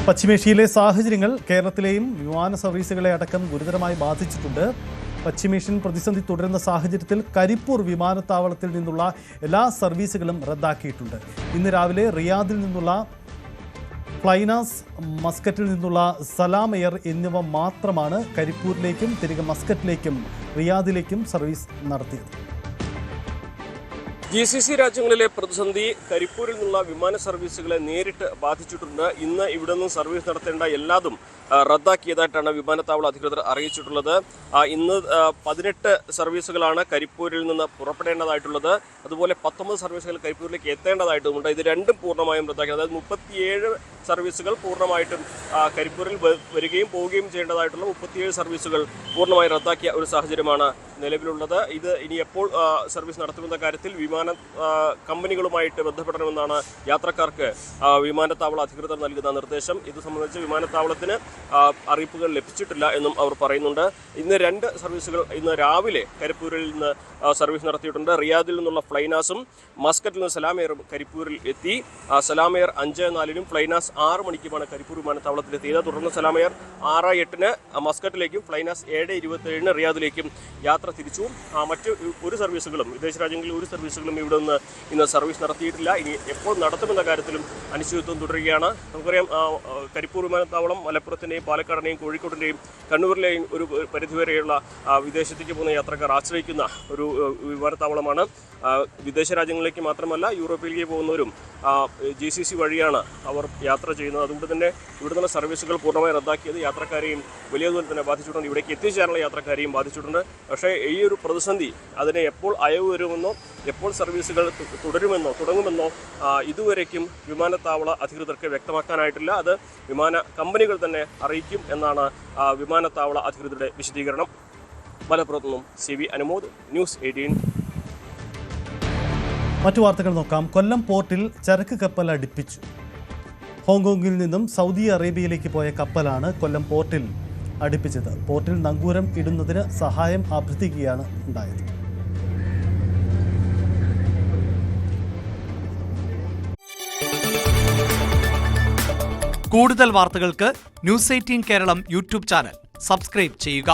പശ്ചിമേഷ്യയിലെ സാഹചര്യങ്ങൾ കേരളത്തിലെയും വിമാന സർവീസുകളെ അടക്കം ഗുരുതരമായി ബാധിച്ചിട്ടുണ്ട്. പശ്ചിമേഷ്യൻ പ്രതിസന്ധി തുടരുന്ന സാഹചര്യത്തിൽ കരിപ്പൂർ വിമാനത്താവളത്തിൽ നിന്നുള്ള എല്ലാ സർവീസുകളും റദ്ദാക്കിയിട്ടുണ്ട്. ഇന്ന് രാവിലെ റിയാദിൽ നിന്നുള്ള ഫ്ലൈനാസ്, മസ്കറ്റിൽ നിന്നുള്ള സലാം എയർ എന്നിവ മാത്രമാണ് കരിപ്പൂരിലേക്കും തിരികെ മസ്കറ്റിലേക്കും റിയാദിലേക്കും സർവീസ് നടത്തിയത്. GCC രാജ്യങ്ങളിലെ പ്രതിസന്ധി കരിപ്പൂരിൽ നിന്നുള്ള വിമാന സർവീസുകളെ നേരിട്ട് ബാധിച്ചിട്ടുണ്ട്. ഇന്ന് ഇവിടെ നിന്നും സർവീസ് നടത്തേണ്ട എല്ലാതും റദ്ദാക്കിയതായിട്ടാണ് വിമാനത്താവള അധികൃതർ അറിയിച്ചിട്ടുള്ളത്. ഇന്ന് 18 സർവീസുകളാണ് കരിപ്പൂരിൽ നിന്ന് പുറപ്പെടേണ്ടതായിട്ടുള്ളത്. അതുപോലെ 19 സർവീസുകൾ കരിപ്പൂരിലേക്ക് എത്തേണ്ടതായിട്ടുമുണ്ട്. ഇത് രണ്ടും പൂർണ്ണമായും റദ്ദാക്കി. അതായത് 37 സർവീസുകൾ പൂർണ്ണമായിട്ടും കരിപ്പൂരിൽ വരികയും പോവുകയും ചെയ്യേണ്ടതായിട്ടുള്ള 37 സർവീസുകൾ പൂർണ്ണമായി റദ്ദാക്കിയ ഒരു സാഹചര്യമാണ് നിലവിലുള്ളത്. ഇത് ഇനി എപ്പോൾ സർവീസ് നടത്തുമെന്ന കാര്യത്തിൽ വിമാന കമ്പനികളുമായിട്ട് ബന്ധപ്പെടണമെന്നാണ് യാത്രക്കാർക്ക് വിമാനത്താവള അധികൃതർ നൽകുന്ന നിർദ്ദേശം. ഇത് സംബന്ധിച്ച് വിമാനത്താവളത്തിന് അറിയിപ്പുകൾ ലഭിച്ചിട്ടില്ല എന്നും അവർ പറയുന്നുണ്ട്. ഇന്ന് 2 സർവീസുകൾ ഇന്ന് രാവിലെ കരിപ്പൂരിൽ നിന്ന് സർവീസ് നടത്തിയിട്ടുണ്ട്. റിയാദിൽ നിന്നുള്ള ഫ്ലൈനാസും മസ്കറ്റിൽ നിന്ന് സലാം എയറും കരിപ്പൂരിൽ എത്തി. സലാം എയർ 5:04-നും ഫ്ലൈനാസ് 6 മണിക്കുമാണ് കരിപ്പൂർ വിമാനത്താവളത്തിലെത്തിയത്. തുടർന്ന് സലാം എയർ 6:08-ന് മസ്കറ്റിലേക്കും ഫ്ലൈനാസ് 7:27-ന് റിയാദിലേക്കും യാത്ര തിരിച്ചു. മറ്റ് ഒരു സർവീസുകളും വിദേശ രാജ്യങ്ങളിൽ ഒരു സർവീസുകളും ഇവിടെ നിന്ന് ഇന്ന് സർവീസ് നടത്തിയിട്ടില്ല. ഇനി എപ്പോൾ നടത്തുമെന്ന കാര്യത്തിലും അനിശ്ചിതത്വം തുടരുകയാണ്. നമുക്കറിയാം, കരിപ്പൂർ വിമാനത്താവളം മലപ്പുറത്തിൻ്റെയും പാലക്കാടിൻ്റെയും കോഴിക്കോടിൻ്റെയും കണ്ണൂരിലെയും ഒരു പരിധിവരെയുള്ള വിദേശത്തേക്ക് പോകുന്ന യാത്രക്കാർ ആശ്രയിക്കുന്ന ഒരു വിമാനത്താവളമാണ്. വിദേശ രാജ്യങ്ങളിലേക്ക് മാത്രമല്ല യൂറോപ്പിലേക്ക് പോകുന്നവരും GCC വഴിയാണ് അവർ യാത്ര ചെയ്യുന്നത്. അതുകൊണ്ട് തന്നെ ഇവിടെ നിന്നുള്ള സർവീസുകൾ പൂർണ്ണമായി റദ്ദാക്കിയത് യാത്രക്കാരെയും വലിയ തോതിൽ തന്നെ ബാധിച്ചിട്ടുണ്ട്. ഇവിടേക്ക് എത്തിച്ചേരാനുള്ള യാത്രക്കാരെയും ബാധിച്ചിട്ടുണ്ട്. പക്ഷേ ഈ ഒരു പ്രതിസന്ധി അതിനെ എപ്പോൾ അയവ് വരുമെന്നോ എപ്പോൾ സർവീസുകൾ തുടങ്ങുമെന്നോ ഇതുവരേക്കും വിമാനത്താവള അധികൃതർക്ക് വ്യക്തമാക്കാനായിട്ടില്ല. അത് വിമാന കമ്പനികൾ തന്നെ അറിയിക്കും എന്നാണ് വിമാനത്താവള അധികൃതരുടെ വിശദീകരണം. മലപ്പുറത്തു നിന്നും CV അനുമോദ്, ന്യൂസ് 18. മറ്റു വാർത്തകൾ നോക്കാം. കൊല്ലം പോർട്ടിൽ ചരക്ക് കപ്പൽ അടുപ്പിച്ചു. ഹോങ്കോങ്ങിൽ നിന്നും സൗദി അറേബ്യയിലേക്ക് പോയ കപ്പലാണ് കൊല്ലം പോർട്ടിൽ അടുപ്പിച്ചത്. പോർട്ടിൽ നങ്കൂരം ഇടുന്നതിന് സഹായം അഭ്യർത്ഥിക്കുകയാണ് ഉണ്ടായത്. കൂടുതൽ വാർത്തകൾക്ക് news 18 Keralam YouTube channel subscribe ചെയ്യുക.